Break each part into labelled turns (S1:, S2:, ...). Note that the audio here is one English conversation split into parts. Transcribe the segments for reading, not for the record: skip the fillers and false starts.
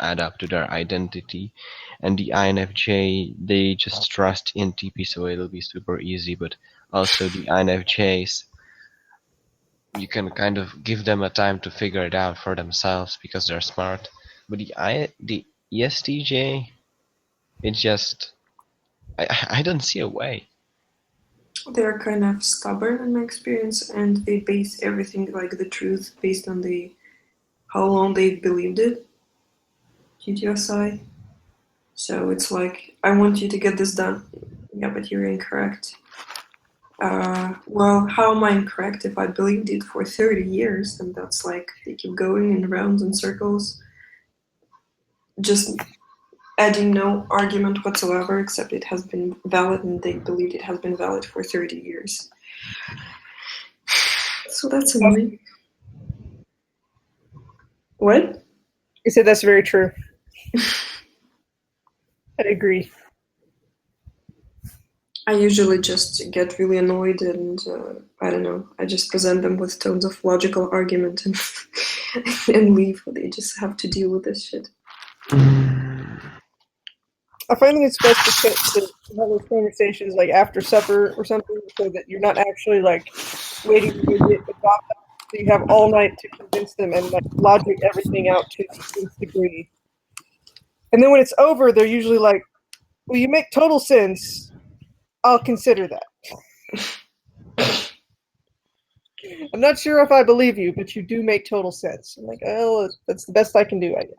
S1: add up to their identity. And the INFJ, they just trust ENTP, so it'll be super easy. But also the INFJs, you can kind of give them a time to figure it out for themselves because they're smart. But the ESTJ, it just I don't see a way.
S2: They're kind of stubborn in my experience, and they base everything, like the truth, based on the how long they believed it, GTSI. So it's like, I want you to get this done. Yeah, but you're incorrect. Well, how am I incorrect if I believed it for 30 years? And that's like, they keep going in rounds and circles, just adding no argument whatsoever, except it has been valid and they believed it has been valid for 30 years. So that's annoying. What?
S3: You said that's very true. I agree.
S2: I usually just get really annoyed and I don't know. I just present them with tones of logical argument and and leave. They just have to deal with this shit.
S3: I find it's best to have those conversations like after supper or something, so that you're not actually like waiting to get adopted. So you have all night to convince them and like logic everything out to the nth degree. And then when it's over, they're usually like, "Well, you make total sense. I'll consider that." I'm not sure if I believe you, but you do make total sense. I'm like, oh, that's the best I can do, I guess.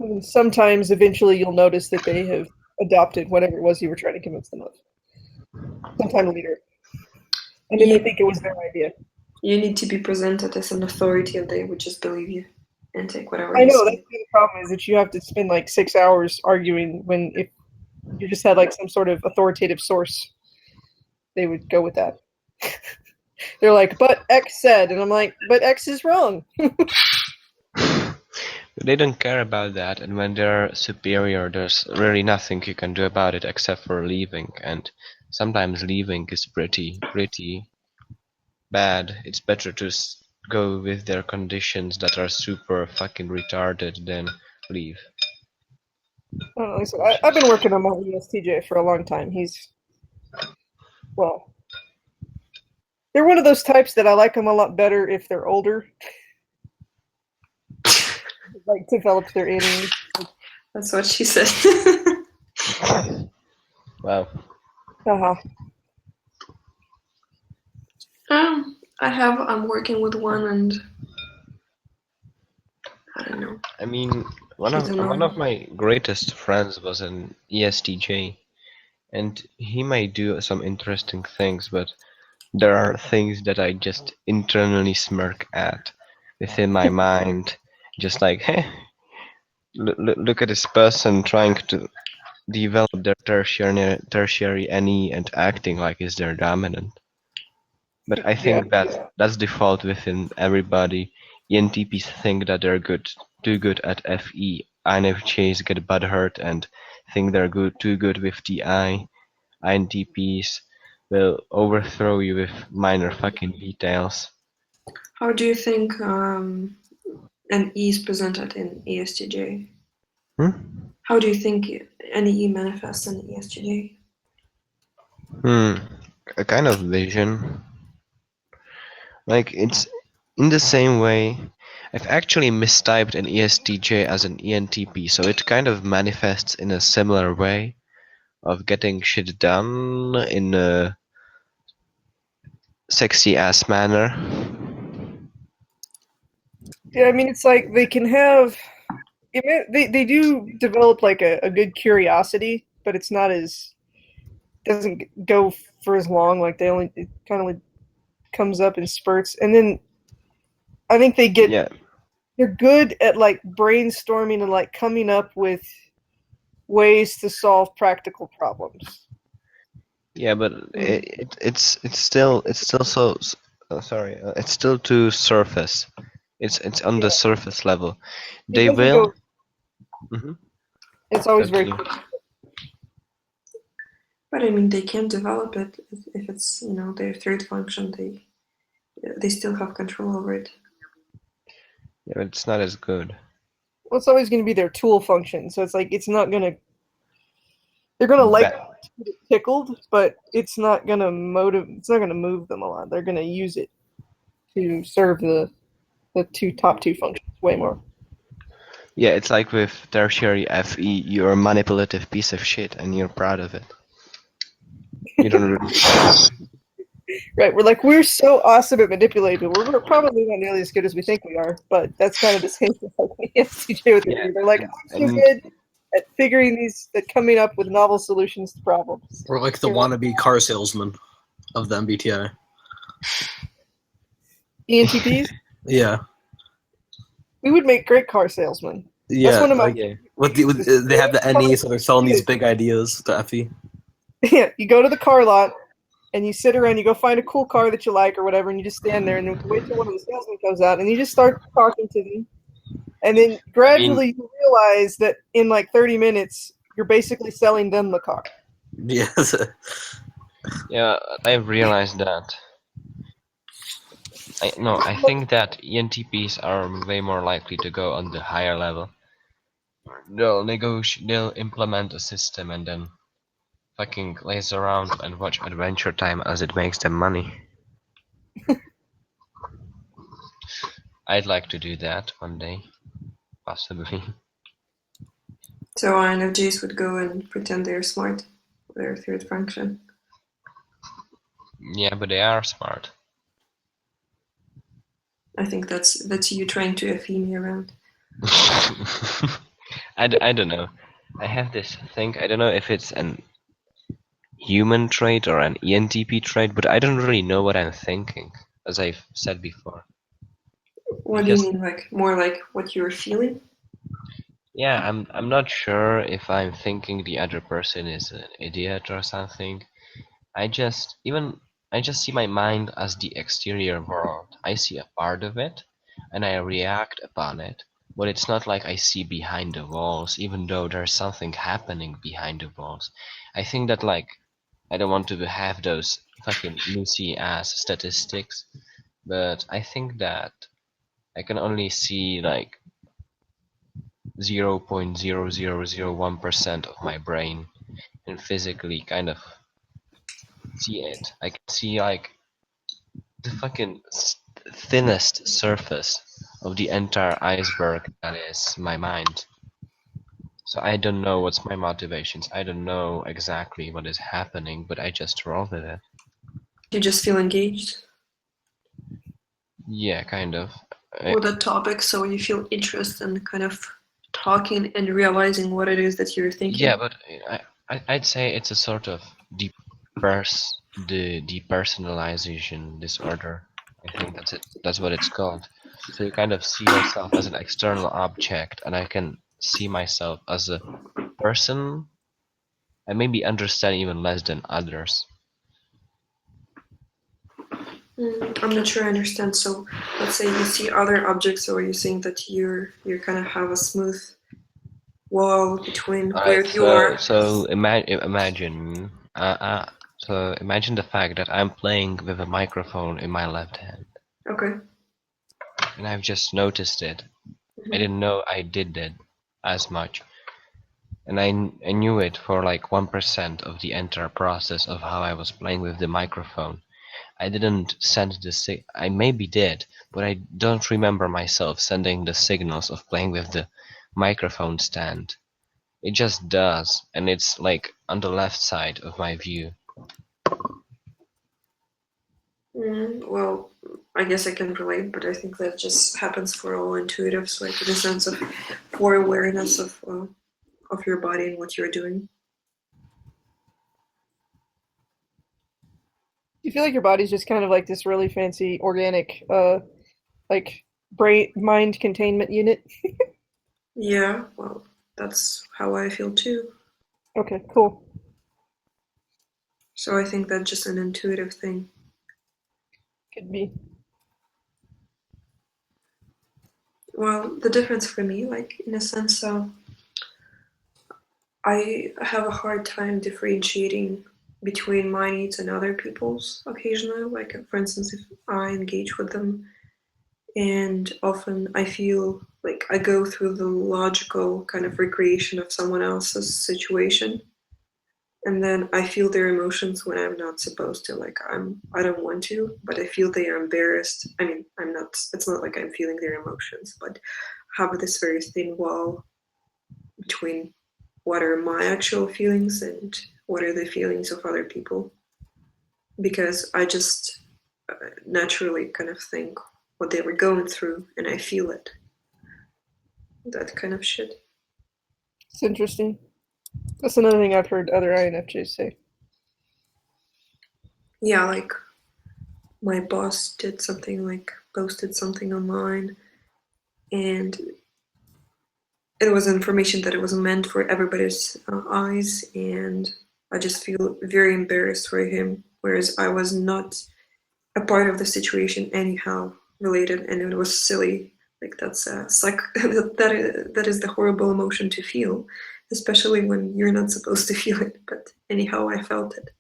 S3: And sometimes, eventually, you'll notice that they have adopted whatever it was you were trying to convince them of. Sometime later. And then they think it was their idea.
S2: You need to be presented as an authority and they would just believe you and take whatever
S3: I
S2: you
S3: know,
S2: say.
S3: that's the problem, is that you have to spend like 6 hours arguing when if you just had like some sort of authoritative source, they would go with that. They're like, but X said, and I'm like, but X is wrong.
S1: They don't care about that, and when they're superior, there's really nothing you can do about it except for leaving, and sometimes leaving is pretty bad. It's better to go with their conditions that are super fucking retarded than leave.
S3: I've been working on my ESTJ for a long time. Well, they're one of those types that I like them a lot better if they're older. Like develop their innings.
S2: That's what she said.
S1: Wow.
S3: Uh-huh.
S2: I'm working with one and I don't know.
S1: I mean, one of my greatest friends was an ESTJ, and he might do some interesting things, but there are things that I just internally smirk at within my mind, just like, hey, look at this person trying to develop their tertiary NE and acting like it's their dominant. But I think that's default within everybody. ENTPs think that they're too good at FE. INFJs get butthurt and think they're too good with TI. INTPs will overthrow you with minor fucking details.
S2: How do you think an E is presented in ESTJ? How do you think an E manifests in ESTJ?
S1: A kind of vision. Like, it's in the same way. I've actually mistyped an ESTJ as an ENTP, so it kind of manifests in a similar way of getting shit done in a sexy ass manner.
S3: Yeah, I mean, it's like they can have. They do develop like a good curiosity, but it's not as doesn't go for as long. Like it kind of like comes up in spurts, and then I think they're good at like brainstorming and like coming up with ways to solve practical problems.
S1: Yeah, but it's still so sorry. It's still too surface. It's on the surface level. They will.
S3: It's always very quick.
S2: But I mean, they can develop it if it's their third function. they still have control over it.
S1: Yeah, but it's not as good.
S3: Well, it's always going to be their tool function, so it's like it's not going to. They're going to like to get tickled, but it's not going to It's not going to move them a lot. They're going to use it to serve the top two functions way more.
S1: Yeah, it's like with tertiary FE, you're a manipulative piece of shit and you're proud of it. You don't really.
S3: Right, we're so awesome at manipulating. We're probably not nearly as good as we think we are, but that's kind of the same thing like ESTJ with
S1: Yeah,
S3: They're like, I'm so good at coming up with novel solutions to problems.
S4: We're like the wannabe car salesman of the MBTI.
S3: ENTPs?
S4: Yeah.
S3: We would make great car salesmen.
S4: Yeah.
S3: That's one of my.
S4: They have the NE, so they're selling these big ideas, the FE.
S3: Yeah, you go to the car lot and you sit around, you go find a cool car that you like or whatever, and you just stand there and then wait till one of the salesmen comes out and you just start talking to them. And then gradually you realize that in like 30 minutes, you're basically selling them the car.
S4: Yes.
S1: Yeah, I've realized that. I think that ENTPs are way more likely to go on the higher level. They'll implement a system and then fucking laze around and watch Adventure Time as it makes them money. I'd like to do that one day, possibly.
S2: So INFJs would go and pretend they're smart, their third function.
S1: Yeah, but they are smart.
S2: I think that's you trying to FE me around.
S1: I don't know. I have this thing. I don't know if it's an human trait or an ENTP trait, but I don't really know what I'm thinking, as I've said before.
S2: What do you mean, like more like what you're feeling?
S1: Yeah, I'm not sure if I'm thinking the other person is an idiot or something. I just see my mind as the exterior world. I see a part of it, and I react upon it. But it's not like I see behind the walls, even though there's something happening behind the walls. I think that like I don't want to have those fucking loosey ass statistics, but I think that I can only see like 0.0001% of my brain and physically kind of see it. I can see like the fucking thinnest surface of the entire iceberg that is my mind. So I don't know what's my motivations. I don't know exactly what is happening, but I just roll with it.
S2: You just feel engaged?
S1: Yeah, kind of.
S2: With a topic, so you feel interest in kind of talking and realizing what it is that you're thinking?
S1: Yeah, but I'd say it's a sort of depersonalization disorder. I think that's it. That's what it's called. So you kind of see yourself as an external object, and I can see myself as a person. I maybe understand even less than others.
S2: I'm not sure I understand. So let's say you see other objects, or you think that you kind of have a smooth wall between where you are.
S1: So imagine the fact that I'm playing with a microphone in my left hand.
S2: Okay.
S1: And I've just noticed it. I didn't know I did it as much. And I knew it for like 1% of the entire process of how I was playing with the microphone. I didn't send the I maybe did, but I don't remember myself sending the signals of playing with the microphone stand. It just does, and it's like on the left side of my view.
S2: Well, I guess I can relate, but I think that just happens for all intuitives, like in the sense of for awareness of your body and what you're doing.
S3: You feel like your body's just kind of like this really fancy organic, like mind containment unit?
S2: Yeah, well, that's how I feel too.
S3: Okay, cool.
S2: So I think that's just an intuitive thing.
S3: Could be.
S2: Well, the difference for me, like in a sense, I have a hard time differentiating between my needs and other people's occasionally. Like, for instance, if I engage with them, and often I feel like I go through the logical kind of recreation of someone else's situation, and then I feel their emotions when I'm not supposed to. Like, I don't want to, but I feel they are embarrassed. I mean, I'm not. It's not like I'm feeling their emotions, but I have this very thin wall between what are my actual feelings and what are the feelings of other people, because I just naturally kind of think what they were going through and I feel it. That kind of shit.
S3: It's interesting. That's another thing I've heard other INFJs say.
S2: Yeah, like my boss did something, like posted something online, and it was information that it was meant for everybody's eyes, and I just feel very embarrassed for him, whereas I was not a part of the situation anyhow related, and it was silly. Like, that's that is the horrible emotion to feel, especially when you're not supposed to feel it. But anyhow, I felt it.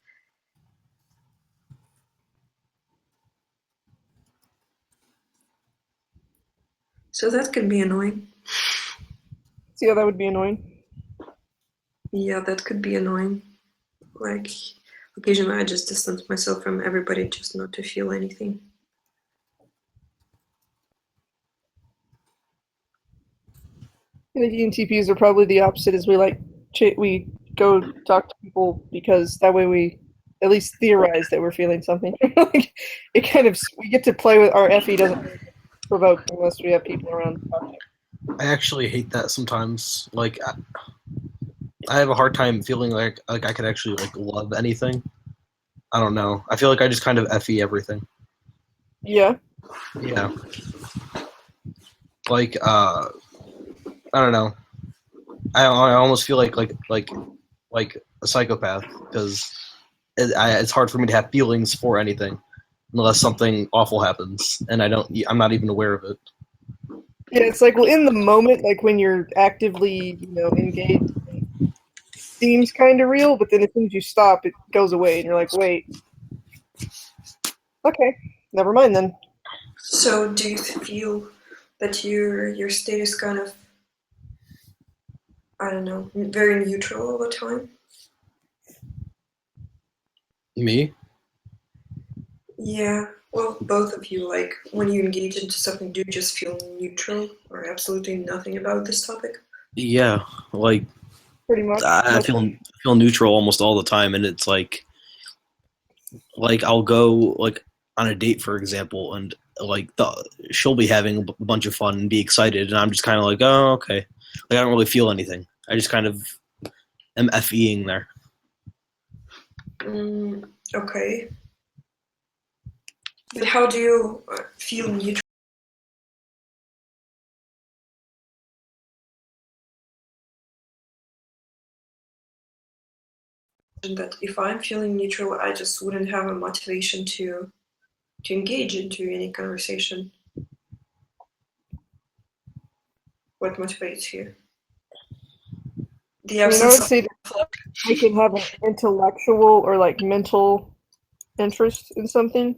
S2: So that can be annoying.
S3: See how that would be annoying?
S2: Yeah, that could be annoying. Like, occasionally I just distance myself from everybody just not to feel anything.
S3: And the ENTPs are probably the opposite. Is we go talk to people because that way we at least theorize that we're feeling something. Like, it kind of, we get to play with our FE doesn't provoke unless we have people around to talk to.
S4: I actually hate that sometimes. Like, I have a hard time feeling like I could actually like love anything. I don't know. I feel like I just kind of FE everything.
S3: Yeah.
S4: Yeah. Like, I don't know. I almost feel like a psychopath because it's hard for me to have feelings for anything unless something awful happens, and I'm not even aware of it.
S3: Yeah, it's like, well, in the moment, like when you're actively, engaged, it seems kind of real, but then as soon as you stop, it goes away, and you're like, wait, okay, never mind then.
S2: So do you feel that your state is kind of, I don't know, very neutral all the time?
S4: Me?
S2: Yeah, well, both of you, like, when you engage into something, do you just feel neutral or absolutely nothing about this topic?
S4: Yeah, like
S3: Pretty much.
S4: I feel neutral almost all the time, and it's like I'll go like on a date, for example, and like she'll be having a bunch of fun and be excited, and I'm just kind of like, oh, okay. Like, I don't really feel anything. I just kind of am FEing there.
S2: Okay. But how do you feel neutral? That if I'm feeling neutral, I just wouldn't have a motivation to engage into any conversation. What motivates you? The
S3: I
S2: absence
S3: would say that we can have an intellectual or like mental interest in something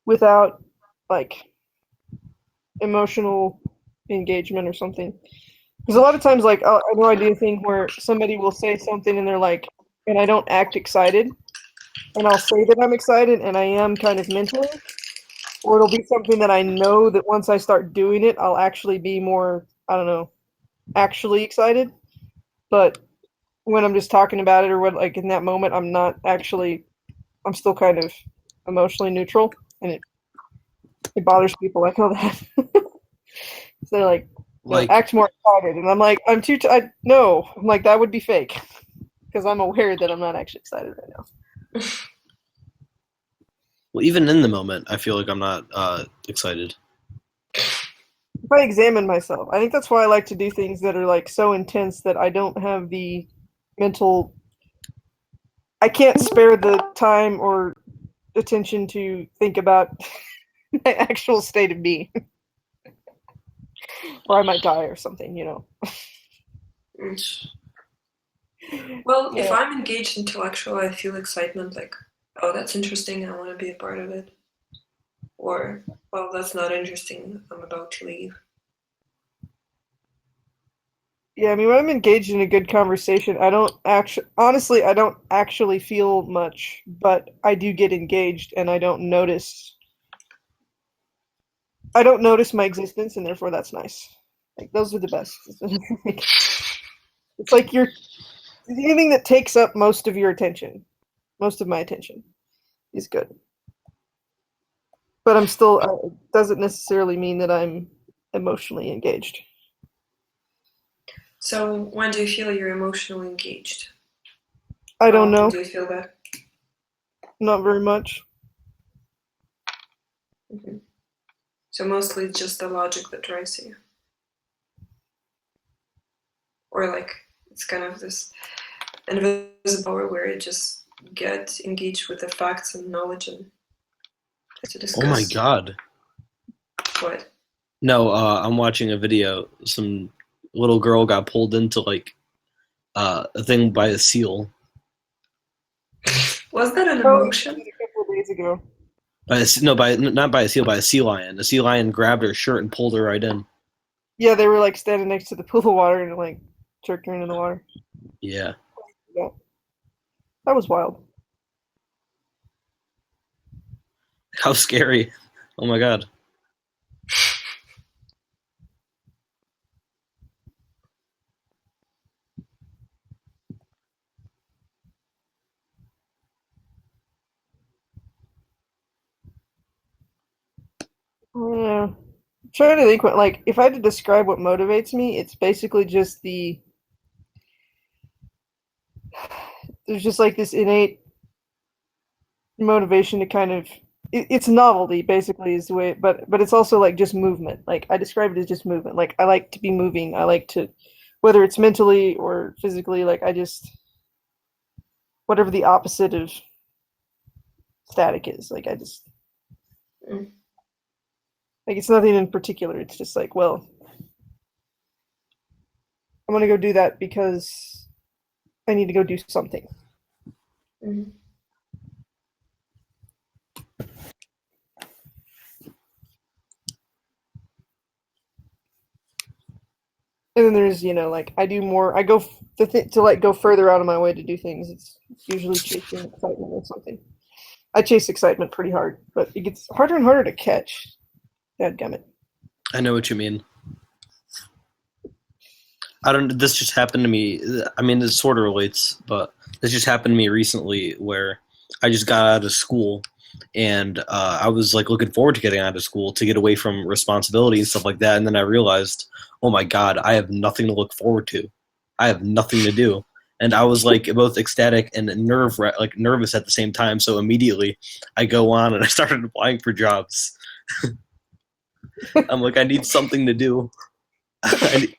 S3: without like emotional engagement or something. Because a lot of times, like, I know I do a thing where somebody will say something and they're like, and I don't act excited, and I'll say that I'm excited and I am kind of mentally, or it'll be something that I know that once I start doing it, I'll actually be more, I don't know, actually excited. But when I'm just talking about it or what, like in that moment, I'm still kind of emotionally neutral, and it bothers people. I know that. So they're like,
S4: Like,
S3: act more excited, and I'm like, no, I'm like, that would be fake, because I'm aware that I'm not actually excited right now.
S4: well, even in the moment, I feel like I'm not excited.
S3: If I examine myself, I think that's why I like to do things that are like so intense that I don't have the mental. I can't spare the time or attention to think about my actual state of being, or I might die or something.
S2: Well, if
S3: Yeah.
S2: I'm engaged intellectually, I feel excitement like, oh, that's interesting, I want to be a part of it. Or, well, that's not interesting, I'm about to leave.
S3: Yeah, I mean, when I'm engaged in a good conversation, I don't actually, honestly, I don't actually feel much, but I do get engaged, and I don't notice my existence, and therefore that's nice. Like those are the best. It's like you're anything that takes up most of your attention, most of my attention, is good. But I'm still doesn't necessarily mean that I'm emotionally engaged.
S2: So, when do you feel you're emotionally engaged?
S3: I
S2: How
S3: don't
S2: often
S3: know,
S2: do you feel that?
S3: not very much.
S2: Hmm. So, mostly it's just the logic that drives you. Or, like, it's kind of this invisible power where you just get engaged with the facts and knowledge and to
S4: Oh my
S2: discuss
S4: god.
S2: what.
S4: No, I'm watching a video. Some little girl got pulled into like a thing by a seal.
S2: Was that an
S3: Oh,
S2: emotion?
S3: a couple of days ago.
S4: No, by not by a seal, by a sea lion. The sea lion grabbed her shirt and pulled her right in.
S3: Yeah, they were like standing next to the pool of water and like jerked her into the water.
S4: Yeah.
S3: Yeah, that was wild.
S4: How scary. Oh my god.
S3: Yeah. I'm trying to think what like if I had to describe what motivates me, it's basically just there's just like this innate motivation to kind of it's novelty basically is the way but it's also like just movement. Like I describe it as just movement. Like I like to be moving. I like to whether it's mentally or physically, like I just whatever the opposite of static is. Like I just
S2: Mm.
S3: like it's nothing in particular. It's just like, well, I'm gonna go do that because I need to go do something.
S2: Mm.
S3: And then there's, like I do more. I go to like go further out of my way to do things. It's usually chasing excitement or something. I chase excitement pretty hard, but it gets harder and harder to catch. Dadgummit.
S4: I know what you mean. I don't. This just happened to me. I mean, this sort of relates, but this just happened to me recently, where I just got out of school, and I was like looking forward to getting out of school to get away from responsibility and stuff like that. And then I realized, oh my god, I have nothing to look forward to. I have nothing to do, and I was like both ecstatic and nervous at the same time. So immediately, I go on and I started applying for jobs. I'm like, I need something to do.
S3: I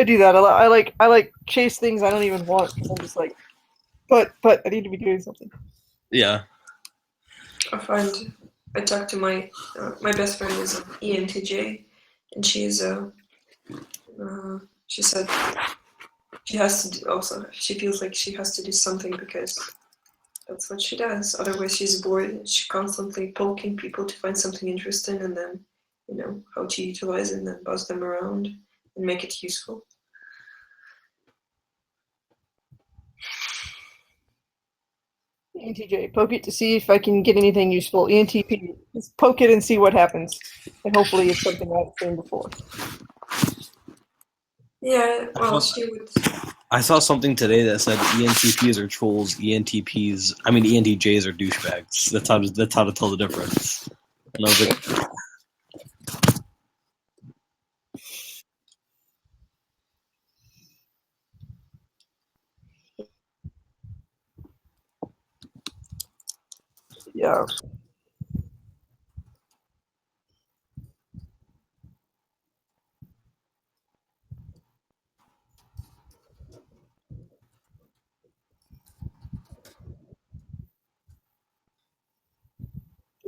S3: do that. I like chase things I don't even want. I'm just like, but I need to be doing something.
S4: Yeah.
S2: I talked to my best friend is an ENTJ, and she said she has to do, also she feels like she has to do something because that's what she does. Otherwise, she's bored. She's constantly poking people to find something interesting, and then how to utilize it, and then buzz them around and make it useful.
S3: ENTJ, poke it to see if I can get anything useful. ENTP, just poke it and see what happens, and hopefully it's something I've seen before.
S2: Yeah, well, she would.
S4: I saw something today that said ENTPs are trolls, ENTJs are douchebags. That's how to tell the difference. And I was like,
S3: Yeah.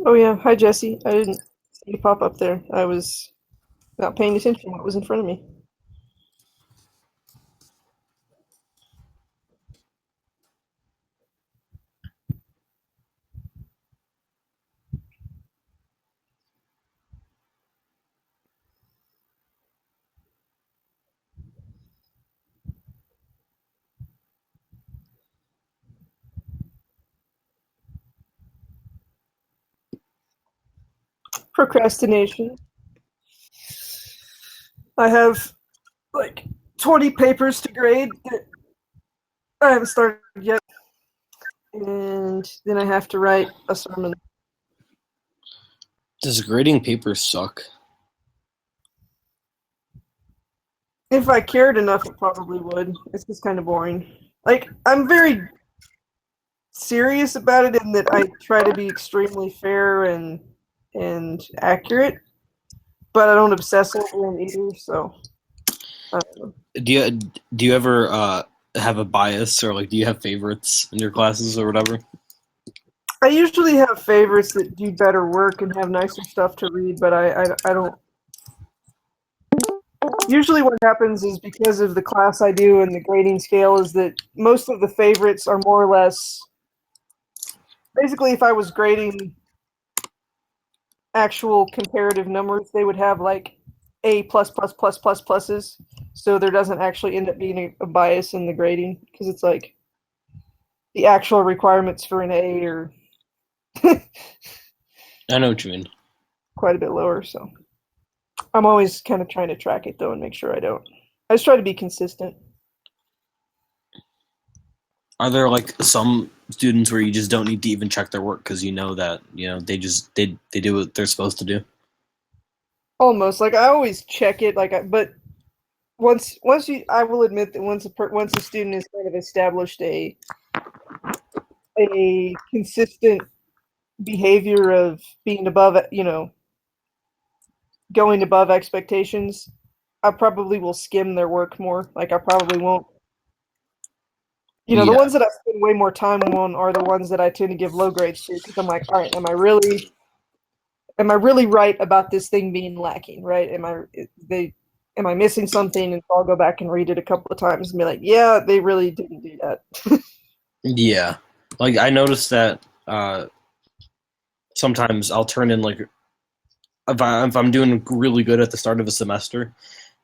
S3: Oh yeah. Hi Jesse. I didn't see you pop up there. I was not paying attention to what was in front of me. Procrastination. I have like 20 papers to grade that I haven't started yet, and then I have to write a sermon.
S4: Does grading papers suck?
S3: If I cared enough, it probably would. It's just kind of boring. Like, I'm very serious about it in that I try to be extremely fair and accurate, but I don't obsess over them either. So, I don't know.
S4: Do you ever have a bias, or like do you have favorites in your classes or whatever?
S3: I usually have favorites that do better work and have nicer stuff to read, but I don't. Usually what happens is because of the class I do and the grading scale is that most of the favorites are more or less, basically if I was grading actual comparative numbers, they would have like A plus plus plus plus pluses, so there doesn't actually end up being a bias in the grading because it's like the actual requirements for an A are
S4: I know what you mean.
S3: quite a bit lower, so I'm always kind of trying to track it though and make sure I don't. I just try to be consistent.
S4: Are there like some students where you just don't need to even check their work because you know that they just they do what they're supposed to do?
S3: Almost like I always check it, but once you, I will admit that once a student has kind of established a consistent behavior of being above, going above expectations, I probably will skim their work more. Like I probably won't. The
S4: Yeah.
S3: ones that I spend way more time on are the ones that I tend to give low grades to because I'm like, all right, am I really right about this thing being lacking? Right? Am I missing something? And so I'll go back and read it a couple of times and be like, yeah, they really didn't do that.
S4: Yeah. Like I noticed that sometimes I'll turn in like if I'm doing really good at the start of a semester,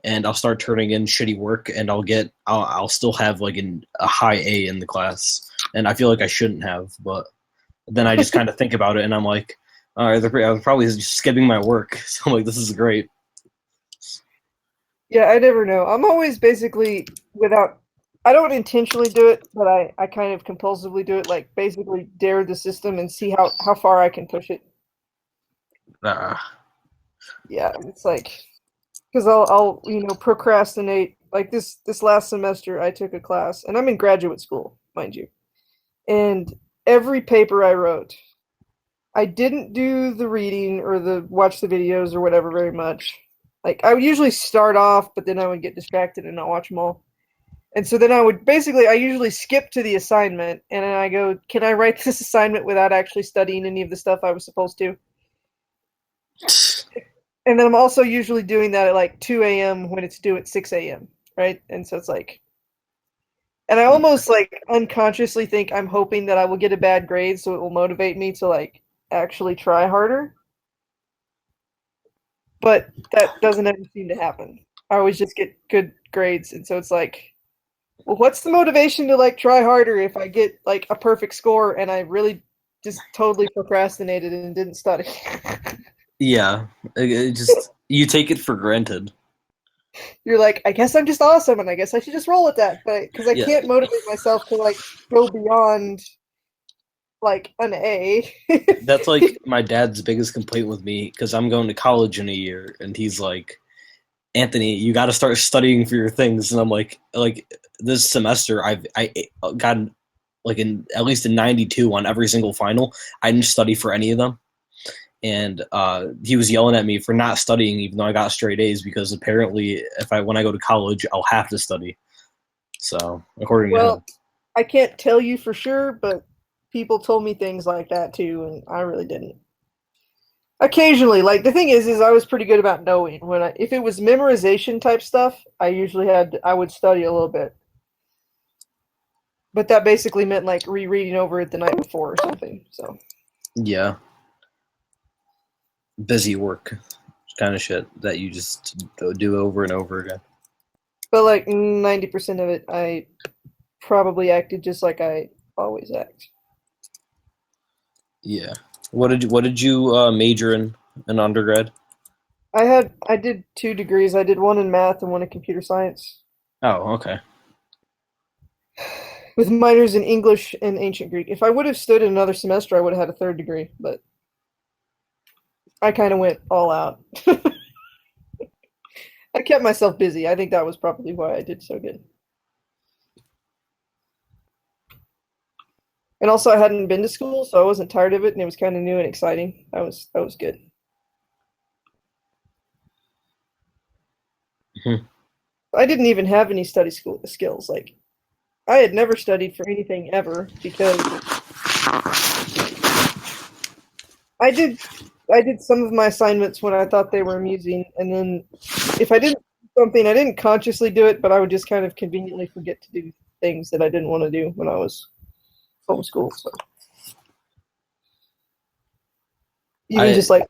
S4: and I'll start turning in shitty work, and I'll still have like a high A in the class, and I feel like I shouldn't have, but then I just kind of think about it, and I'm like, I was probably just skipping my work, so I'm like, this is great.
S3: Yeah, I never know. I'm always basically I don't intentionally do it, but I kind of compulsively do it, like basically dare the system and see how far I can push it. Yeah, it's like, because I'll procrastinate. Like this last semester, I took a class, and I'm in graduate school, mind you. And every paper I wrote, I didn't do the reading or the watch the videos or whatever very much. Like I would usually start off, but then I would get distracted and not watch them all. And so then I usually skip to the assignment, and then I go, can I write this assignment without actually studying any of the stuff I was supposed to? And then I'm also usually doing that at like 2 a.m. when it's due at 6 a.m., right? And so it's like, and I almost like unconsciously think I'm hoping that I will get a bad grade so it will motivate me to like actually try harder. But that doesn't ever seem to happen. I always just get good grades. And so it's like, well, what's the motivation to like try harder if I get like a perfect score and I really just totally procrastinated and didn't study?
S4: Yeah, it just you take it for granted.
S3: You're like, I guess I'm just awesome, and I guess I should just roll with that. But because I
S4: Yeah.
S3: can't motivate myself to like go beyond like an A.
S4: That's like my dad's biggest complaint with me because I'm going to college in a year, and he's like, Anthony, you got to start studying for your things. And I'm like this semester I gotten like at least a 92 on every single final. I didn't study for any of them. And he was yelling at me for not studying, even though I got straight A's, because apparently, when I go to college, I'll have to study. So, according to him,
S3: I can't tell you for sure, but people told me things like that too, and I really didn't. Occasionally, like the thing is I was pretty good about knowing if it was memorization type stuff, I would study a little bit, but that basically meant like rereading over it the night before or something. So,
S4: yeah. Busy work kind of shit that you just do over and over again.
S3: But like 90% of it, I probably acted just like I always act.
S4: Yeah. What did you major in in undergrad?
S3: I did 2 degrees. I did one in math and one in computer science,
S4: Oh, okay.
S3: with minors in English and ancient Greek. If I would have stood another semester, I would have had a 3rd degree, but I kind of went all out. I kept myself busy. I think that was probably why I did so good. And also, I hadn't been to school, so I wasn't tired of it, and it was kind of new and exciting. That was good.
S4: Mhm.
S3: I didn't even have any study school skills. Like, I had never studied for anything ever because I did I did some of my assignments when I thought they were amusing, and then if I didn't do something, I didn't consciously do it, but I would just kind of conveniently forget to do things that I didn't want to do when I was homeschooled. So even just like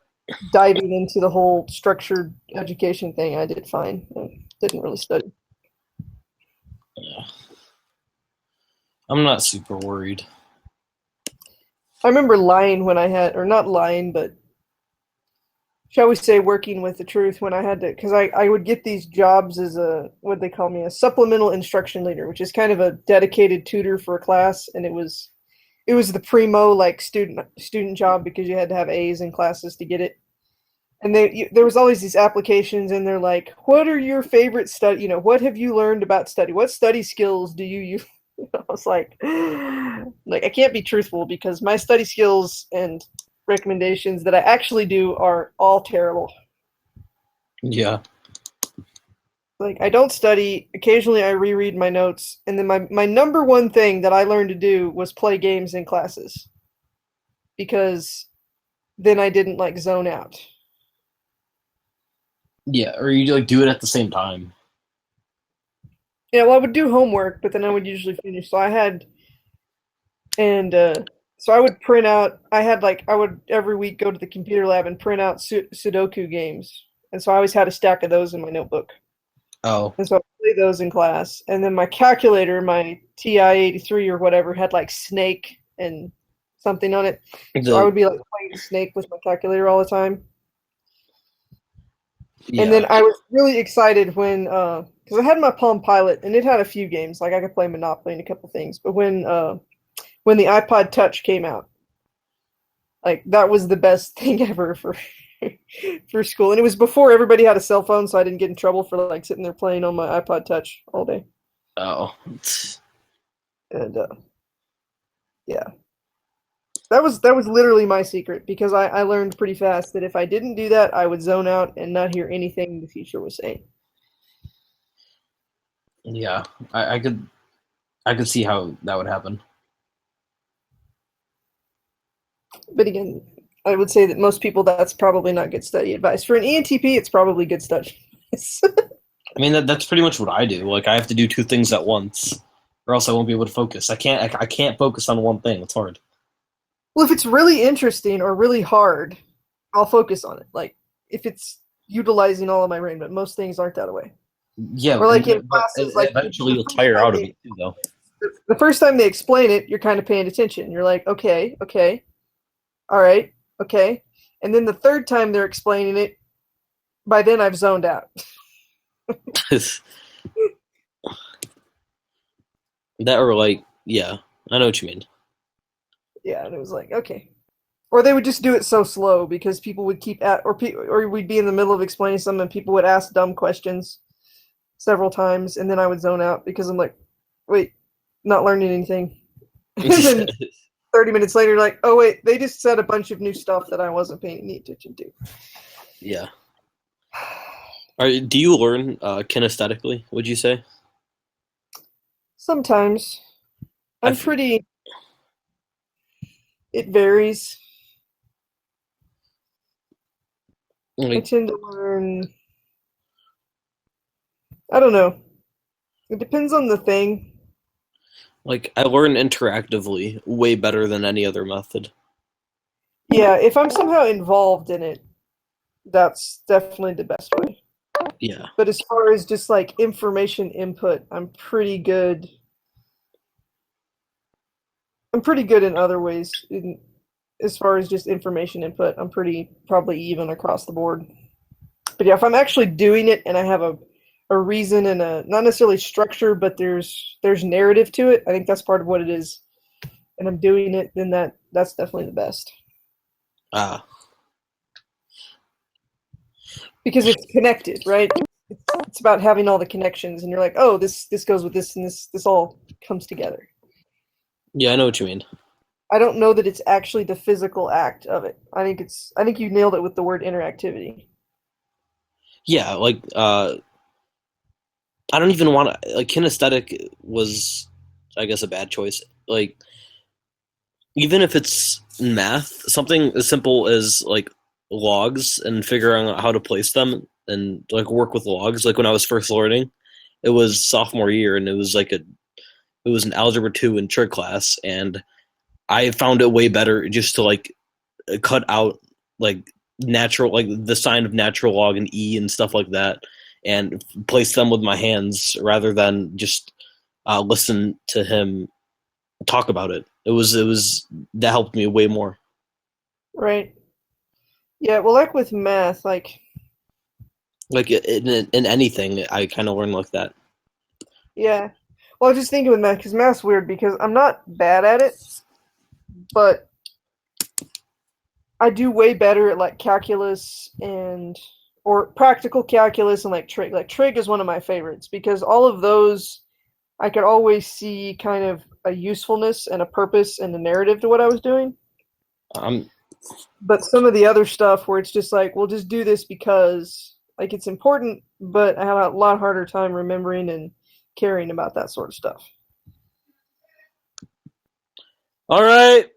S3: diving into the whole structured education thing, I did fine. I didn't really study.
S4: Yeah. I'm not super worried.
S3: I remember lying when I had, or not lying, but shall we say working with the truth when I had to, because I would get these jobs as what they call me, a supplemental instruction leader, which is kind of a dedicated tutor for a class. And it was the primo like student job because you had to have A's in classes to get it. And there was always these applications and they're like, what are your favorite study, what have you learned about study? What study skills do you use? I was like I can't be truthful because my study skills and recommendations that I actually do are all terrible.
S4: Yeah.
S3: Like, I don't study. Occasionally I reread my notes, and then my number one thing that I learned to do was play games in classes. Because then I didn't like zone out.
S4: Yeah, or you like do it at the same time.
S3: Yeah, well, I would do homework, but then I would usually finish. So I had, and so I would print out. I would every week go to the computer lab and print out Sudoku games, and so I always had a stack of those in my notebook.
S4: Oh,
S3: And so I would play those in class, and then my calculator, my TI-83 or whatever, had like Snake and something on it. So I
S4: the
S3: would be like playing Snake with my calculator all the time. And
S4: yeah.
S3: then I was really excited when, because I had my Palm Pilot and it had a few games, like I could play Monopoly and a couple things. But when the iPod Touch came out, like that was the best thing ever for for school. And it was before everybody had a cell phone, so I didn't get in trouble for like sitting there playing on my iPod Touch all day.
S4: Oh,
S3: And yeah, that was literally my secret because I learned pretty fast that if I didn't do that, I would zone out and not hear anything the teacher was saying.
S4: yeah. I could see how that would happen.
S3: But again, I would say that most people that's probably not good study advice. For an ENTP, it's probably good study advice.
S4: I mean that's pretty much what I do. Like I have to do two things at once, or else I won't be able to focus. I can't focus on one thing. It's hard.
S3: Well, if it's really interesting or really hard, I'll focus on it. Like if it's utilizing all of my brain, but most things aren't that way.
S4: Yeah,
S3: Or like in
S4: but
S3: classes, like
S4: eventually you'll tire out of it too, though.
S3: the first time they explain it, you're kind of paying attention. You're like, okay, all right, okay. And then the third time they're explaining it, by then I've zoned out.
S4: That or like, yeah, I know what you mean.
S3: Yeah, and it was like, okay. Or they would just do it so slow because people would keep or we'd be in the middle of explaining something and people would ask dumb questions several times, and then I would zone out because I'm like, wait, not learning anything. And then 30 minutes later, like, oh wait, they just said a bunch of new stuff that I wasn't paying any attention to.
S4: Yeah. Do you learn kinesthetically, would you say?
S3: Sometimes I'm pretty. It varies. I tend to learn. I don't know. It depends on the thing.
S4: Like I learn interactively way better than any other method.
S3: Yeah, if I'm somehow involved in it, that's definitely the best way.
S4: Yeah.
S3: But as far as just like information input, I'm pretty good. I'm pretty good in other ways. as far as just information input, I'm probably even across the board. But yeah, if I'm actually doing it and I have a reason and a not necessarily structure, but there's narrative to it, I think that's part of what it is. And I'm doing it, then that's definitely the best.
S4: Ah.
S3: Because it's connected, right? It's about having all the connections, and you're like, oh, this goes with this, and this all comes together.
S4: Yeah, I know what you mean.
S3: I don't know that it's actually the physical act of it. I think you nailed it with the word interactivity.
S4: Yeah, like I don't even want to like kinesthetic was, I guess, a bad choice. Like even if it's math, something as simple as like logs and figuring out how to place them and like work with logs. Like when I was first learning, it was sophomore year, and it was an algebra 2 in trig class, and I found it way better just to like cut out like natural, like the sign of natural log and e and stuff like that, and place them with my hands rather than just listen to him talk about it. It was that helped me way more.
S3: Right. Yeah. Well, like with math, like
S4: in anything, I kind of learned like that.
S3: yeah. Well, I was just thinking with math, because math's weird because I'm not bad at it, but I do way better at like calculus or practical calculus and like trig. Like trig is one of my favorites because all of those I could always see kind of a usefulness and a purpose and a narrative to what I was doing. But some of the other stuff where it's just like, we'll just do this because like it's important, but I have a lot harder time remembering and caring about that sort of stuff.
S4: All right,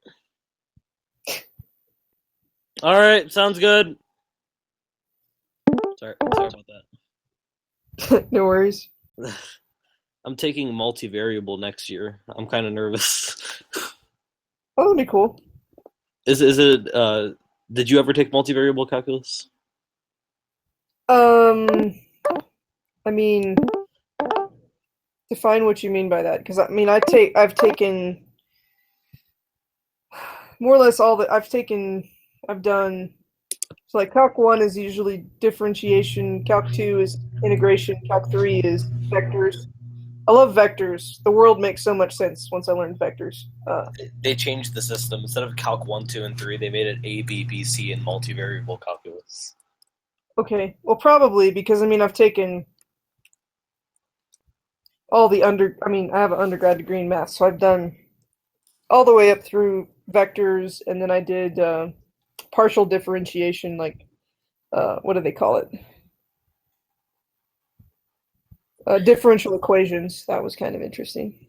S4: sounds good. Sorry about
S3: that. No worries.
S4: I'm taking multivariable next year. I'm kind of nervous.
S3: Oh, that'd be cool.
S4: Is it? Did you ever take multivariable calculus?
S3: I mean, define what you mean by that, because I mean, I've taken more or less all that I've done. So like Calc 1 is usually differentiation, Calc 2 is integration, Calc 3 is vectors. I love vectors. The world makes so much sense once I learned vectors.
S4: They changed the system. Instead of Calc 1, 2, and 3, they made it A, B, B, C, and multivariable calculus.
S3: Okay. Well, probably because, I mean, I've taken all the I have an undergrad degree in math, so I've done all the way up through vectors, and then I did partial differentiation, like, what do they call it? Differential equations. That was kind of interesting.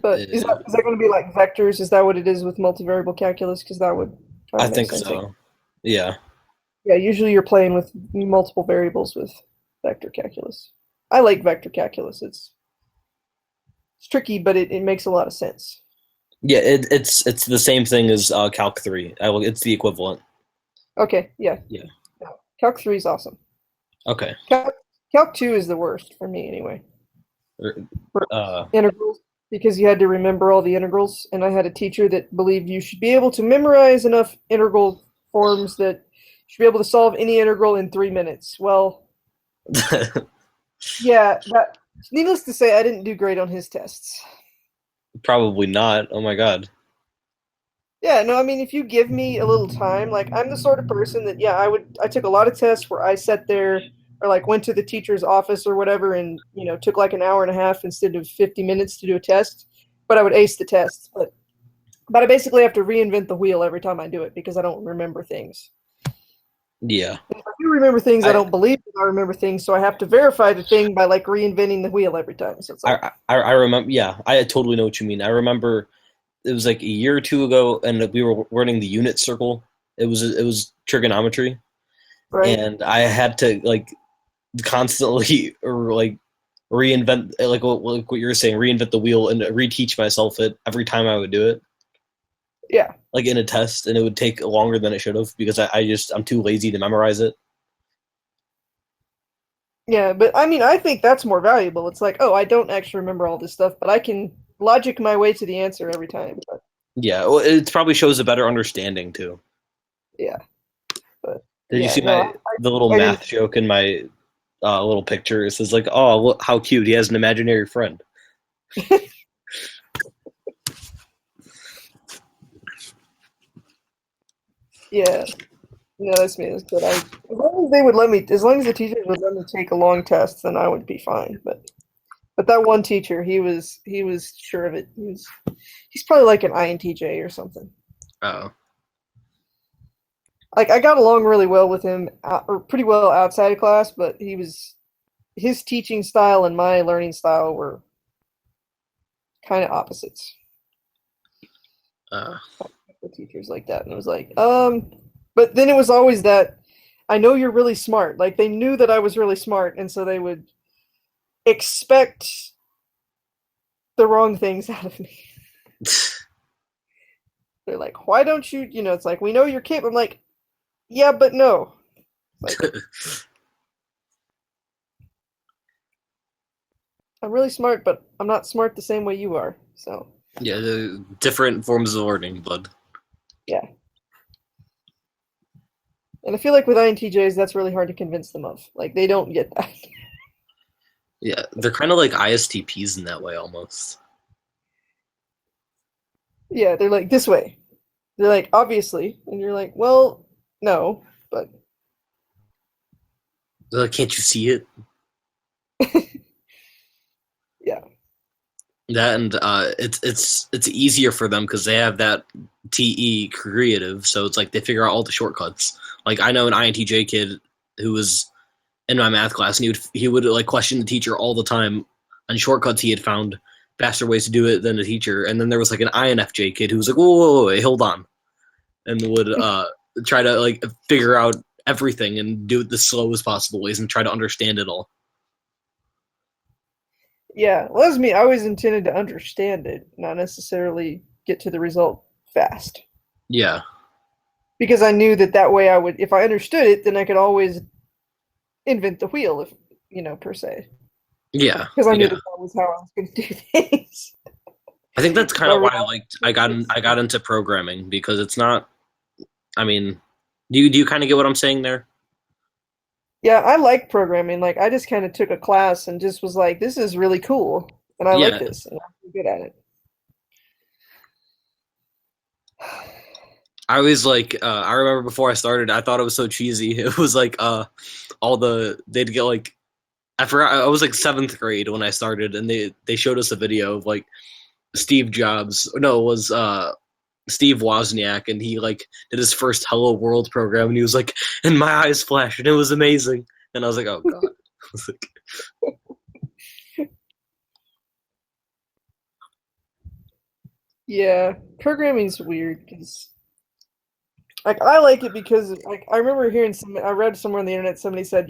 S3: But is that going to be like vectors? Is that what it is with multivariable calculus? Because that would.
S4: I think so. Yeah.
S3: Yeah. Usually, you're playing with multiple variables with vector calculus. I like vector calculus. It's tricky, but it makes a lot of sense.
S4: Yeah, it's the same thing as Calc 3. It's the equivalent.
S3: Okay. Yeah.
S4: Yeah.
S3: Calc 3 is awesome.
S4: Okay.
S3: Calc 2 is the worst for me, anyway. Integrals, because you had to remember all the integrals, and I had a teacher that believed you should be able to memorize enough integral forms that you should be able to solve any integral in 3 minutes. Well, yeah, needless to say, I didn't do great on his tests.
S4: Probably not. Oh my god.
S3: Yeah, no, I mean, if you give me a little time, like, I'm the sort of person that, yeah, I took a lot of tests where I sat there or, like, went to the teacher's office or whatever and, took, like, an hour and a half instead of 50 minutes to do a test, but I would ace the test. But I basically have to reinvent the wheel every time I do it because I don't remember things.
S4: Yeah.
S3: If I do remember things, I don't believe that I remember things, so I have to verify the thing by, like, reinventing the wheel every time. So it's like,
S4: I remember, yeah, I totally know what you mean. I remember it was like a year or two ago, and we were learning the unit circle. It was trigonometry,
S3: right?
S4: And I had to like constantly like reinvent, like what you're saying, reinvent the wheel and reteach myself it every time I would do it.
S3: Yeah,
S4: like in a test, and it would take longer than it should have because I'm too lazy to memorize it.
S3: Yeah, but I mean, I think that's more valuable. It's like, oh, I don't actually remember all this stuff, but I can logic my way to the answer every time. But
S4: Yeah, well, it probably shows a better understanding too.
S3: yeah. But
S4: Did you
S3: yeah,
S4: see
S3: no,
S4: the little
S3: I
S4: math joke in my little picture? It says like, "Oh, look how cute! He has an imaginary friend."
S3: yeah. No, that's me. That's good. As long as they would let me, as long as the teachers would let me take a long test, then I would be fine. But that one teacher, he was sure of it. He's probably like an INTJ or something.
S4: Oh,
S3: Like I got along really well with him, or pretty well outside of class, but his teaching style and my learning style were kind of opposites. The teachers like that, and it was like, but then it was always that I know you're really smart. Like they knew that I was really smart, and so they would expect the wrong things out of me. They're like, why don't you, it's like, we know you're capable. I'm like, yeah, but no. Like, I'm really smart, but I'm not smart the same way you are. So
S4: yeah, the different forms of learning, bud.
S3: yeah. And I feel like with INTJs, that's really hard to convince them of. Like they don't get that.
S4: Yeah, they're kind of like ISTPs in that way, almost.
S3: Yeah, they're like, this way. They're like, obviously. And you're like, well, no, but.
S4: They're like, can't you see it?
S3: Yeah.
S4: That and it's easier for them because they have that TE creative, so it's like they figure out all the shortcuts. Like I know an INTJ kid who was in my math class, and he would like question the teacher all the time on shortcuts he had found faster ways to do it than the teacher. And then there was like an INFJ kid who was like, whoa, wait, hold on, and would try to like figure out everything and do it the slowest possible ways and try to understand it all.
S3: Yeah, well, that's me. I always intended to understand it, not necessarily get to the result fast.
S4: Yeah.
S3: Because I knew that way I would, if I understood it, then I could always invent the wheel, if per se.
S4: Yeah.
S3: Because I knew that was how I was going to do things.
S4: I think that's kind of why I got into programming, because it's not. I mean, do you kind of get what I'm saying there?
S3: Yeah, I like programming. Like I just kind of took a class and just was like, this is really cool, and I like this, and I'm good at it.
S4: I always I remember before I started, I thought it was so cheesy. It was like they'd get like, I forgot, I was like 7th grade when I started, and they showed us a video of like Steve Jobs. No, it was Steve Wozniak, and he like did his first Hello World program, and he was like, and my eyes flashed, and it was amazing. And I was like, oh god.
S3: Yeah, programming's weird because, like, I like it because, like, I remember hearing I read somewhere on the internet somebody said,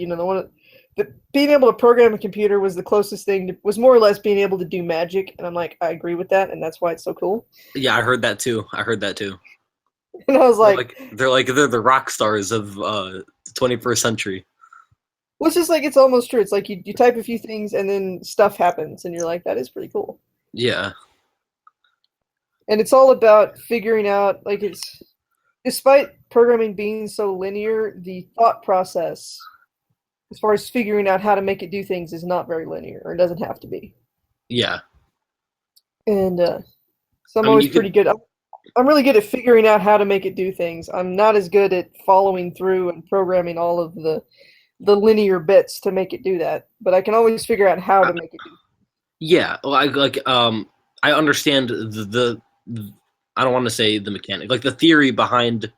S3: that being able to program a computer was the closest thing was more or less being able to do magic, and I'm like, I agree with that, and that's why it's so cool.
S4: Yeah, I heard that too.
S3: And I was like,
S4: they're the rock stars of the 21st century.
S3: Well, it's just like, it's almost true. It's like you type a few things and then stuff happens, and you're like, that is pretty cool.
S4: Yeah.
S3: And it's all about figuring out, like, despite programming being so linear, the thought process, as far as figuring out how to make it do things, is not very linear, or it doesn't have to be.
S4: Yeah.
S3: And so I'm always pretty good. I'm really good at figuring out how to make it do things. I'm not as good at following through and programming all of the linear bits to make it do that, but I can always figure out how to make it do.
S4: Yeah, well, I understand the I don't want to say the mechanic, like the theory behind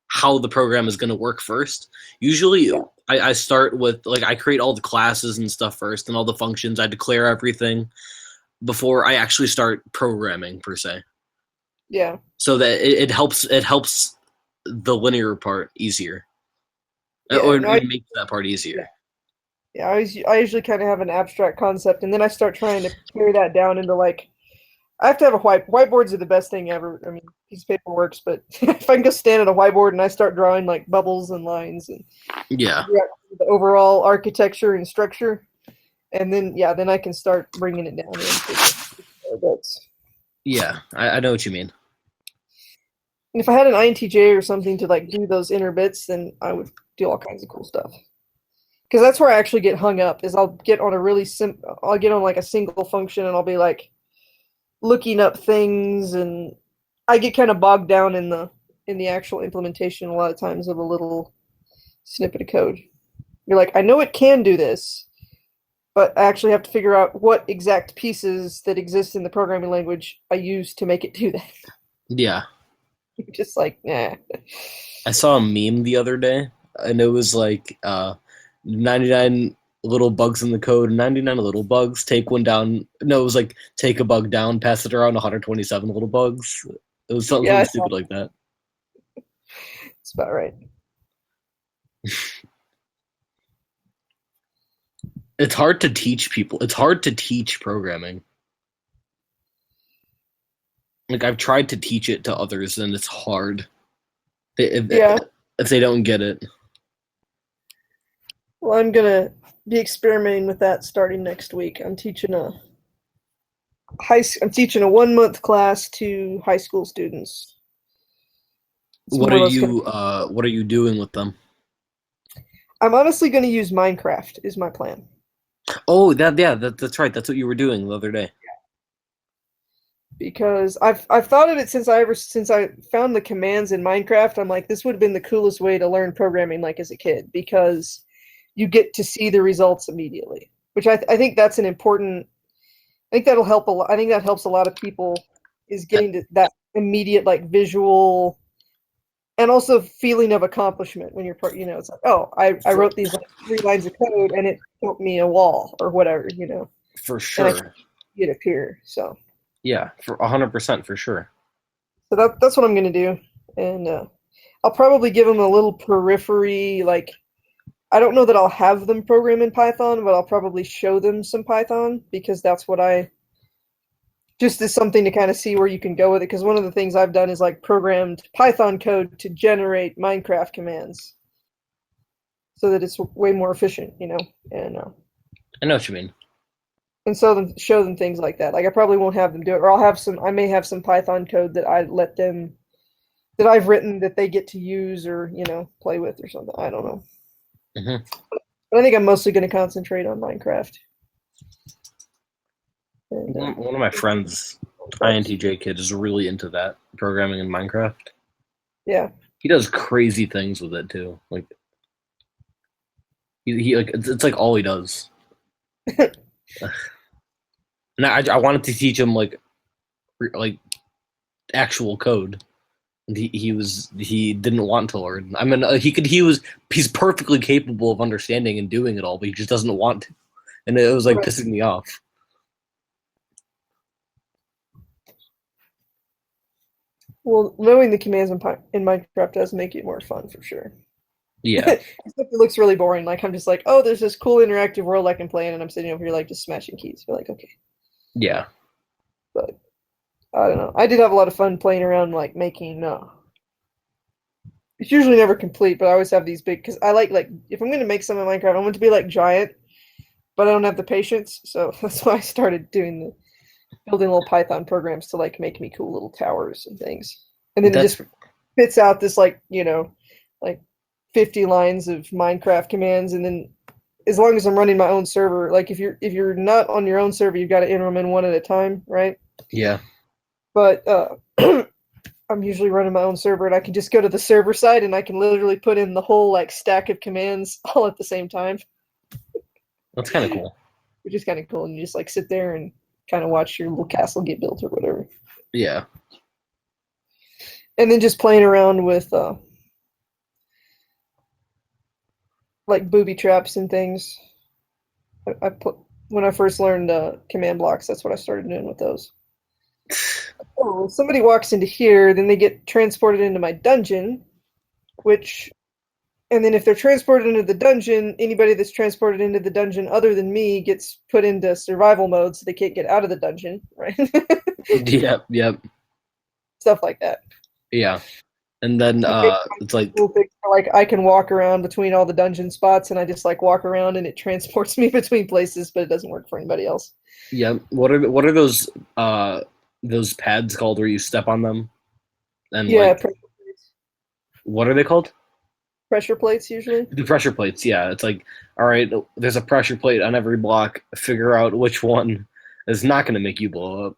S4: how the program is going to work first. Usually, I start with I create all the classes and stuff first, and all the functions. I declare everything before I actually start programming per se.
S3: Yeah.
S4: So that it helps the linear part easier, or it makes that part easier.
S3: Yeah, I usually kind of have an abstract concept, and then I start trying to carry that down into I have to have a whiteboards are the best thing ever. I mean, piece of paper works, but if I can go stand at a whiteboard and I start drawing like bubbles and lines and the overall architecture and structure, and then I can start bringing it down into the bits.
S4: Yeah, I know what you mean.
S3: And if I had an INTJ or something to like do those inner bits, then I would do all kinds of cool stuff. Because that's where I actually get hung up. Is I'll get on I'll get on like a single function, and I'll be like looking up things, and I get kind of bogged down in the actual implementation a lot of times of a little snippet of code. You're like, I know it can do this, but I actually have to figure out what exact pieces that exist in the programming language I use to make it do that.
S4: Yeah.
S3: Just like, nah.
S4: I saw a meme the other day, and it was like 99 little bugs in the code, 99 little bugs, take one down. No, it was like take a bug down, pass it around 127 little bugs. It was something,
S3: Yeah,
S4: something stupid like that.
S3: It's about right.
S4: It's hard to teach people. It's hard to teach programming. Like I've tried to teach it to others, and it's hard. If they don't get it.
S3: Well, I'm gonna be experimenting with that starting next week. I'm teaching a 1-month class to high school students.
S4: What are you doing with them?
S3: I'm honestly going to use Minecraft. Is my plan.
S4: Oh, that's right. That's what you were doing the other day.
S3: Because I've thought of it since I found the commands in Minecraft. I'm like, this would have been the coolest way to learn programming, like as a kid, because you get to see the results immediately. Which I think that's an important. I think that'll help a lot. I think that helps a lot of people is getting to that immediate like visual. And also feeling of accomplishment when you're, it's like, oh, I wrote these like 3 lines of code and it built me a wall or whatever,
S4: For sure.
S3: And I see it appear. So.
S4: Yeah, for 100% for sure.
S3: So that's what I'm going to do, and I'll probably give them a little periphery. Like, I don't know that I'll have them program in Python, but I'll probably show them some Python because that's what just as something to kind of see where you can go with it. Because one of the things I've done is like programmed Python code to generate Minecraft commands so that it's way more efficient, and
S4: I know what you mean.
S3: And so show them things like that. Like I probably won't have them do it, or I may have some Python code that that I've written that they get to use or, play with or something. I don't know.
S4: Mm-hmm.
S3: But I think I'm mostly going to concentrate on Minecraft. And,
S4: one of my friends, INTJ kid, is really into that programming in Minecraft.
S3: Yeah.
S4: He does crazy things with it too. Like he like it's like all he does. And I wanted to teach him like actual code. And he didn't want to learn. I mean, he's perfectly capable of understanding and doing it all, but he just doesn't want to. And it was like pissing me off.
S3: Well, knowing the commands in Minecraft does make it more fun for sure.
S4: Yeah.
S3: It looks really boring. Like I'm just like, oh, there's this cool interactive world I can play in, and I'm sitting over here like just smashing keys. You're like, okay.
S4: Yeah.
S3: But I don't know. I did have a lot of fun playing around, like making. It's usually never complete, but I always have these big because I like if I'm gonna make some in Minecraft, I want it to be like giant, but I don't have the patience, so that's why I started building little Python programs to like make me cool little towers and things, and then it just spits out this like 50 lines of Minecraft commands, and then as long as I'm running my own server, like if you're not on your own server, you've got to enter them in one at a time, right?
S4: Yeah.
S3: But I'm usually running my own server, and I can just go to the server side, and I can literally put in the whole like stack of commands all at the same time.
S4: That's kind of cool.
S3: Which is kind of cool, and you just like sit there and kind of watch your little castle get built or whatever.
S4: Yeah.
S3: And then just playing around with like booby traps and things. I put when I first learned command blocks, that's what I started doing with those. Oh, somebody walks into here, then they get transported into my dungeon, and then if they're transported into the dungeon, anybody that's transported into the dungeon other than me gets put into survival mode, so they can't get out of the dungeon, right?
S4: Yep.
S3: Stuff like that.
S4: Yeah. And then it's like
S3: cool things like I can walk around between all the dungeon spots, and I just like walk around and it transports me between places, but it doesn't work for anybody else.
S4: Yeah. What are those those pads called where you step on them? And
S3: Yeah,
S4: like, what are they called?
S3: pressure plates usually.
S4: The pressure plates. Yeah, it's like, all right, there's a pressure plate on every block. Figure out which one is not going to make you blow up,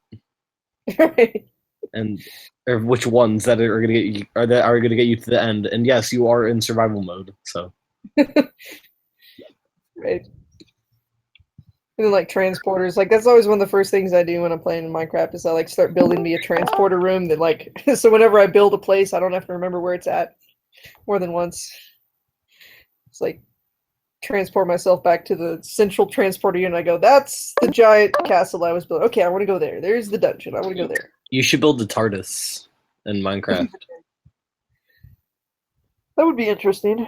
S3: Right.
S4: and or which ones that are going to get you are going to get you to the end. And yes, you are in survival mode. So
S3: Right. And then, like, transporters, like that's always one of the first things I do when I'm playing in Minecraft is I like start building me a transporter room that like so whenever I build a place I don't have to remember where it's at more than once. It's like transport myself back to the central transporter unit. I go, that's the giant castle I was building. Okay, I want to go there. There's the dungeon. I want to go there.
S4: you should build the TARDIS in Minecraft.
S3: That would be interesting.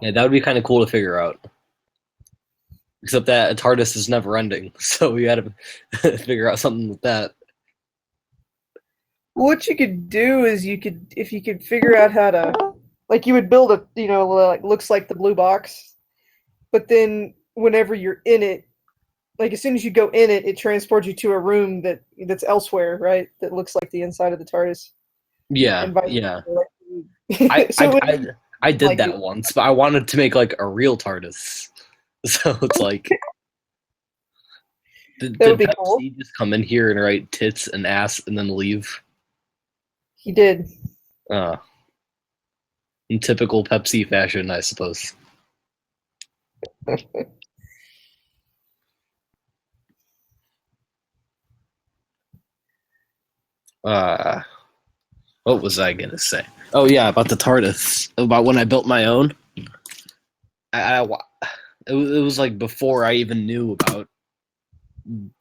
S4: Yeah, that would be kind of cool to figure out. Except that a TARDIS is never ending, so we got to figure out something with that.
S3: What you could do is you could, if you could figure out how to, like, you would build a, like looks like the blue box, but then whenever you're in it, like as soon as you go in it, it transports you to a room that's elsewhere, right? That looks like the inside of the TARDIS.
S4: Yeah,
S3: And vice
S4: yeah.
S3: versa. So
S4: I did
S3: like
S4: that
S3: it-
S4: once, but I wanted to make like a real TARDIS. So it's like, did
S3: That would be
S4: Pepsi
S3: cool.
S4: just come in here and write tits and ass and then leave?
S3: He did.
S4: In typical Pepsi fashion, I suppose. What was I gonna say? Oh yeah, about the TARDIS. About when I built my own. It was like before I even knew about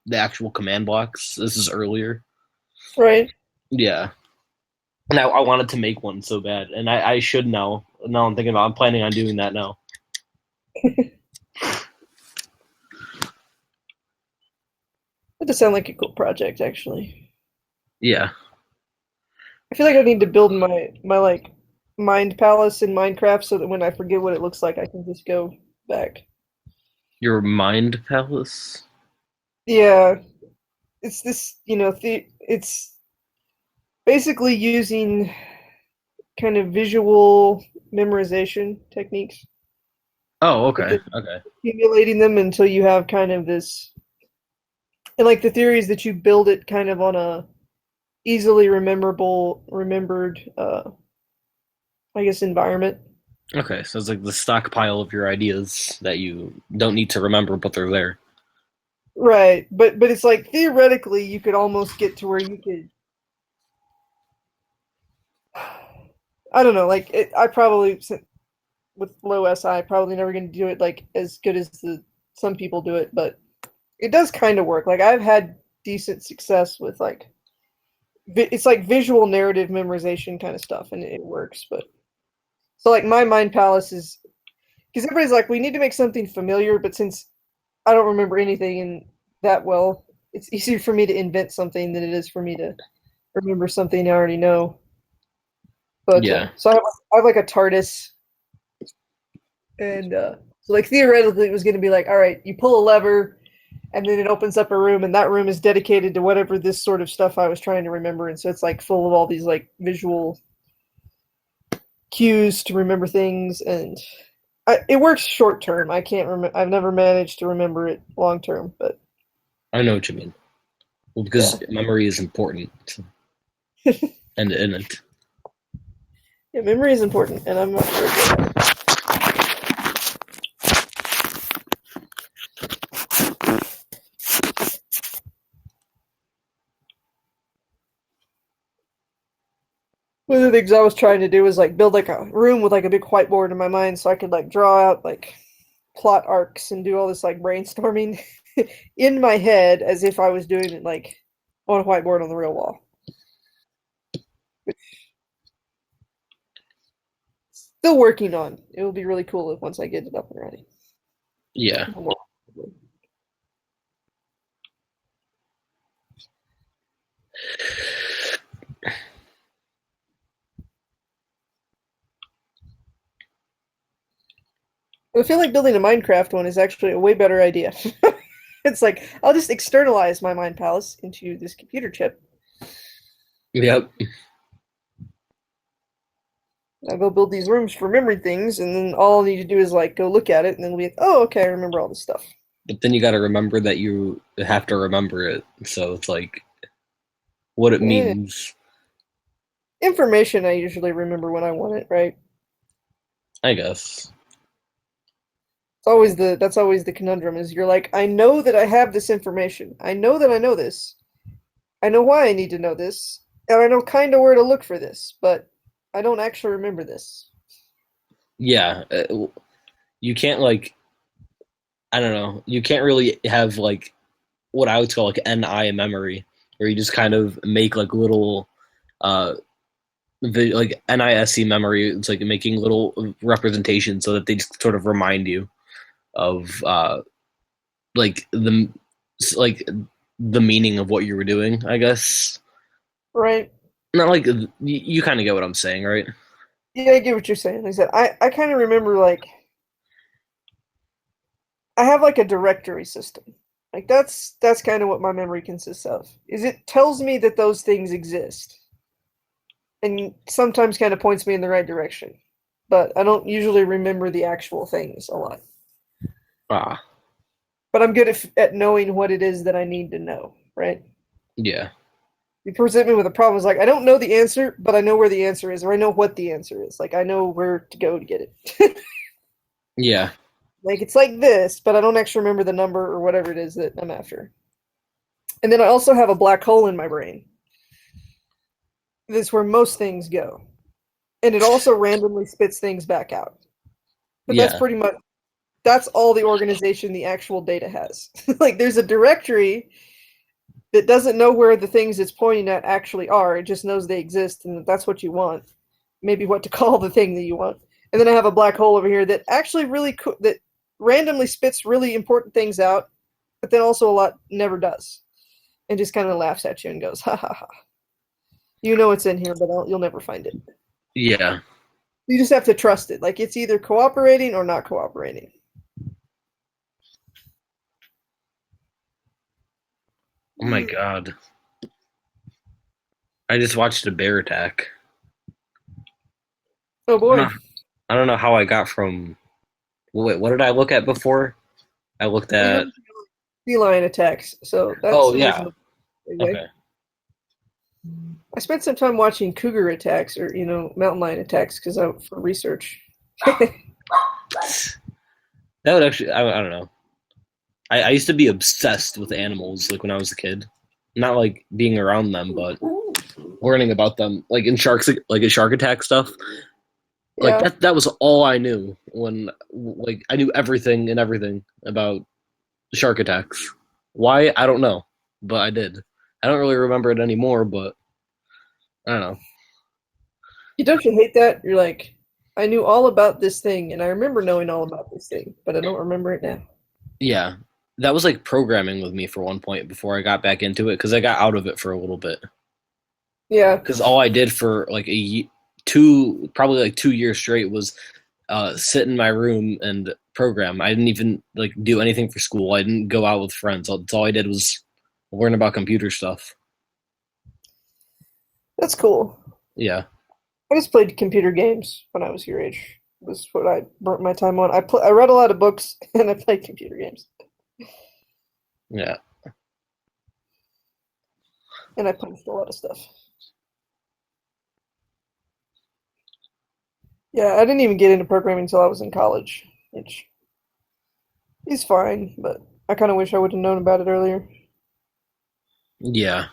S4: the actual command blocks. This is earlier.
S3: Right.
S4: Yeah. And I wanted to make one so bad, and I should now. Now I'm thinking about. I'm planning on doing that now.
S3: That does sound like a cool project, actually.
S4: Yeah.
S3: I feel like I need to build my like mind palace in Minecraft so that when I forget what it looks like, I can just go back.
S4: Your mind palace.
S3: Yeah, it's this, it's basically using kind of visual memorization techniques,
S4: Oh, okay. Okay.
S3: accumulating them until you have kind of this, and like the theory is that you build it kind of on a easily remembered, I guess, environment.
S4: Okay. So it's like the stockpile of your ideas that you don't need to remember, but they're there.
S3: Right, but it's like theoretically you could almost get to where you could. I don't know, like I probably with low SI probably never going to do it like as good as some people do it, but it does kind of work. Like I've had decent success with like it's like visual narrative memorization kind of stuff, and it works. But so like my mind palace is because everybody's like we need to make something familiar, but since I don't remember anything in that well, it's easier for me to invent something than it is for me to remember something I already know. But
S4: Yeah.
S3: so I have like a TARDIS, and so like theoretically it was going to be like, all right, you pull a lever, and then it opens up a room, and that room is dedicated to whatever this sort of stuff I was trying to remember, and so it's like full of all these like visual cues to remember things, and it works short term. I can't remember. I've never managed to remember it long term, but
S4: I know what you mean. Well, because memory is important, and in it.
S3: yeah, memory is important, and I'm not sure. One of the things I was trying to do was like build like a room with like a big whiteboard in my mind, so I could like draw out like plot arcs and do all this like brainstorming in my head as if I was doing it like on a whiteboard on the real wall. Still working on. It will be really cool if once I get it up and running.
S4: Yeah.
S3: I feel like building a Minecraft one is actually a way better idea. It's like I'll just externalize my mind palace into this computer chip,
S4: Yep.
S3: I go build these rooms for memory things, and then all I need to do is like go look at it, and then be oh, okay, I remember all this stuff.
S4: But then you got to remember that you have to remember it. So it's like what it
S3: Yeah.
S4: means.
S3: Information I usually remember when I want it, right?
S4: I guess.
S3: That's always the conundrum is you're like, I know that I have this information. I know that I know this. I know why I need to know this. And I know kind of where to look for this, but I don't actually remember this.
S4: Yeah. You can't like I don't know. You can't really have like what I would call like NI memory, where you just kind of make like little uh like NISC memory. It's like making little representations so that they just sort of remind you of like the like the meaning of what you were doing, I guess.
S3: Right?
S4: Not like you kind of get what I'm saying, right?
S3: Yeah, I get what you're saying. Like I said, I kind of remember like I have like a directory system. Like that's kind of what my memory consists of. Is it tells me that those things exist. And sometimes kind of points me in the right direction. But I don't usually remember the actual things a lot.
S4: Ah,
S3: But I'm good at knowing what it is that I need to know, right?
S4: yeah,
S3: You present me with a problem, it's like I don't know the answer, but I know where the answer is, or I know what the answer is. Like I know where to go to get it.
S4: yeah,
S3: Like it's like this, but I don't actually remember the number or whatever it is that I'm after. And then I also have a black hole in my brain. That's where most things go. And it also randomly spits things back out. But that's
S4: yeah,
S3: pretty much that's all the organization the actual data has. Like there's a directory that doesn't know where the things it's pointing at actually are. It just knows they exist and that's what you want. Maybe what to call the thing that you want. And then I have a black hole over here that actually that randomly spits really important things out, but then also a lot never does. And just kind of laughs at you and goes, ha ha ha. You know it's in here, but you'll never find it.
S4: yeah.
S3: You just have to trust it. Like it's either cooperating or not cooperating.
S4: Oh my god. I just watched a bear attack.
S3: Oh boy.
S4: I don't know how I got from. Wait, what did I look at before? I looked at.
S3: Feline attacks. So that's
S4: Oh yeah.
S3: anyway.
S4: Okay.
S3: I spent some time watching cougar attacks or mountain lion attacks because for research.
S4: That would actually. I don't know. I used to be obsessed with animals like when I was a kid. Not like being around them, but learning about them, like in sharks, like in shark attack stuff. Like
S3: Yeah.
S4: that was all I knew when like I knew everything and everything about shark attacks. Why? I don't know, but I did. I don't really remember it anymore, but I don't know.
S3: Don't you hate that? You're like, I knew all about this thing, and I remember knowing all about this thing, but I don't remember it now.
S4: Yeah. That was like programming with me for one point before I got back into it because I got out of it for a little bit.
S3: Yeah.
S4: Because all I did for like probably like 2 years straight was sit in my room and program. I didn't even like do anything for school. I didn't go out with friends. That's all I did was learn about computer stuff.
S3: That's cool.
S4: Yeah.
S3: I just played computer games when I was your age. Was what I burnt my time on. I read a lot of books and I played computer games.
S4: Yeah.
S3: And I punched a lot of stuff. Yeah, I didn't even get into programming until I was in college, which is fine, but I kind of wish I would have known about it earlier.
S4: Yeah.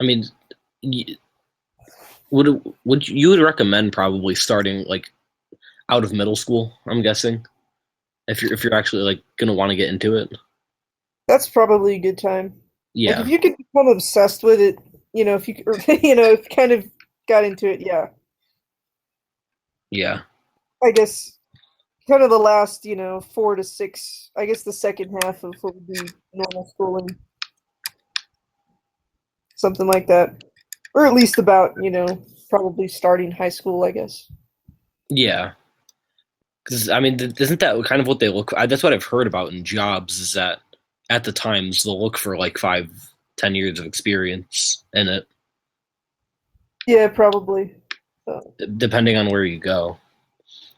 S4: I mean, would you would recommend probably starting like out of middle school? I'm guessing if you're actually like gonna want to get into it.
S3: That's probably a good time.
S4: Yeah.
S3: Like if you could become obsessed with it, if you or, if you kind of got into it, yeah.
S4: Yeah.
S3: I guess kind of the last, 4 to 6. I guess the second half of what would be normal schooling, something like that, or at least about probably starting high school. I guess.
S4: Yeah. Because I mean, isn't that kind of what they look? That's what I've heard about in jobs. Is that at the times they'll look for like 5, 10 years of experience in it.
S3: Yeah, probably.
S4: depending on where you go.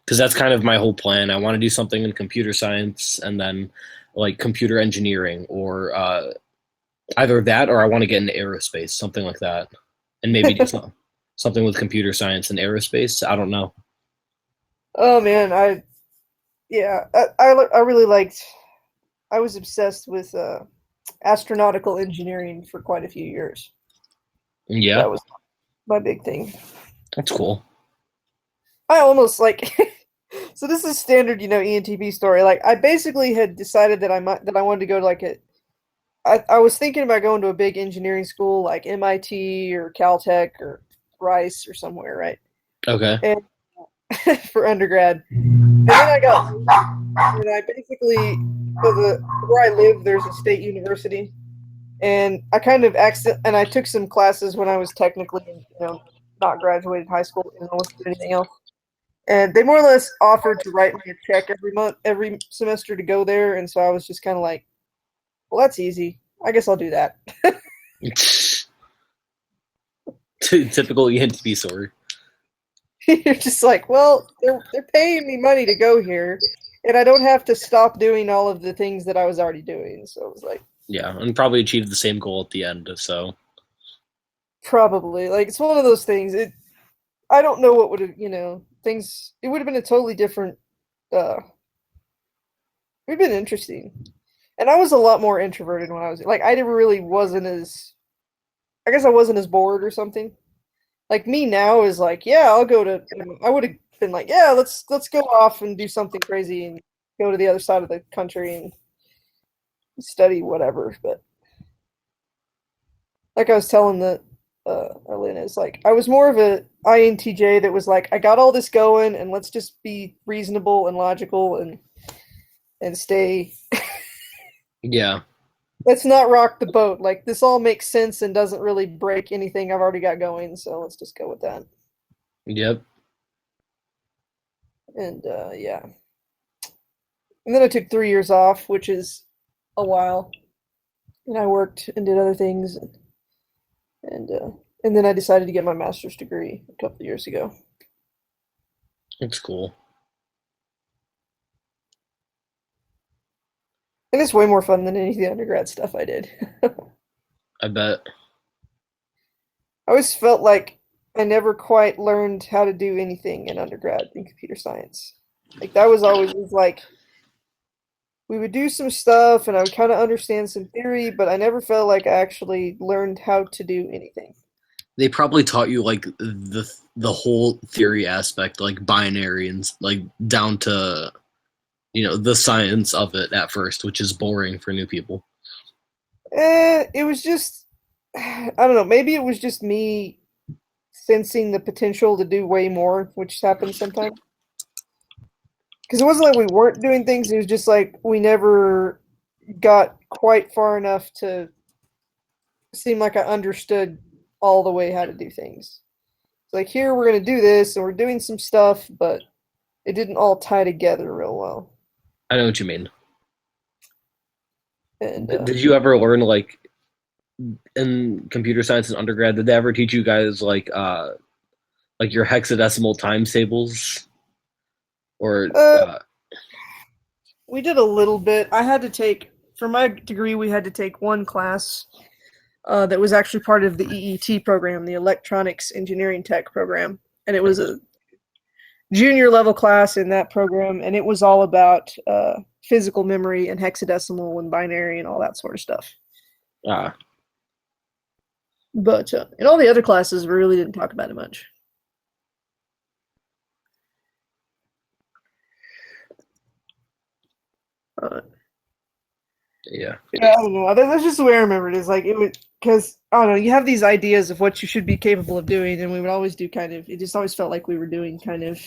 S4: Because that's kind of my whole plan. I want to do something in computer science and then like computer engineering or either that or I want to get into aerospace, something like that, and maybe do something with computer science and aerospace. I don't know.
S3: Oh man, I really liked. I was obsessed with astronautical engineering for quite a few years.
S4: Yeah,
S3: That was my big thing.
S4: that's cool.
S3: I almost like. So this is standard, ENTP story. Like I basically had decided that I wanted to go to like I was thinking about going to a big engineering school like MIT or Caltech or Rice or somewhere, right?
S4: Okay.
S3: And for undergrad. And then I got and I basically where I live there's a state university and I kind of and I took some classes when I was technically not graduated high school and I wasn't doing anything else. And they more or less offered to write me a check every semester to go there, and so I was just kind of like, well, that's easy. I guess I'll do that.
S4: Typical ENTP story.
S3: You're just like, well, they're paying me money to go here, and I don't have to stop doing all of the things that I was already doing. So it was like,
S4: Yeah, and probably achieve the same goal at the end. So
S3: probably like it's one of those things. I don't know what would have things. It would have been a totally different. It would have been interesting. And I was a lot more introverted when I was like I never really wasn't as I guess I wasn't as bored or something. Like me now is like, yeah, I'll go to I would have been like, yeah, let's go off and do something crazy and go to the other side of the country and study whatever. But like I was telling the Elena is like I was more of a INTJ that was like, I got all this going and let's just be reasonable and logical and stay
S4: yeah,
S3: let's not rock the boat. Like this all makes sense and doesn't really break anything I've already got going. So let's just go with that.
S4: yep.
S3: And yeah. And then I took 3 years off, which is a while. And I worked and did other things. And then I decided to get my master's degree a couple of years ago.
S4: It's cool.
S3: And it's way more fun than any of the undergrad stuff I did.
S4: I bet.
S3: I always felt like I never quite learned how to do anything in undergrad in computer science. Like that was always like we would do some stuff and I would kind of understand some theory, but I never felt like I actually learned how to do anything.
S4: They probably taught you like the whole theory aspect, like binary and like down to the science of it at first, which is boring for new people.
S3: It was just I don't know, maybe it was just me sensing the potential to do way more, which happens sometimes. Because it wasn't like we weren't doing things, it was just like we never got quite far enough to seem like I understood all the way how to do things. It's like here we're going to do this and we're doing some stuff, but it didn't all tie together real well.
S4: I know what you mean.
S3: And
S4: Did you ever learn like in computer science in undergrad? Did they ever teach you guys like your hexadecimal times tables? Or
S3: we did a little bit. I had to take for my degree. We had to take one class that was actually part of the EET program, the Electronics Engineering Tech program, and it was a junior level class in that program, and it was all about physical memory and hexadecimal and binary and all that sort of stuff. But in all the other classes, we really didn't talk about it much.
S4: Yeah,
S3: I don't know. That's just the way I remember it. Is like it would because I don't know. You have these ideas of what you should be capable of doing, and we would always do kind of. It just always felt like we were doing kind of,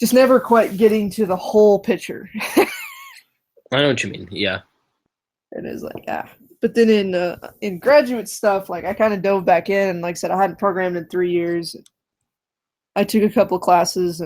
S3: just never quite getting to the whole picture.
S4: I know what you mean. Yeah,
S3: and it's like But then in graduate stuff, like I kind of dove back in, and like I said, I hadn't programmed in 3 years. I took a couple of classes.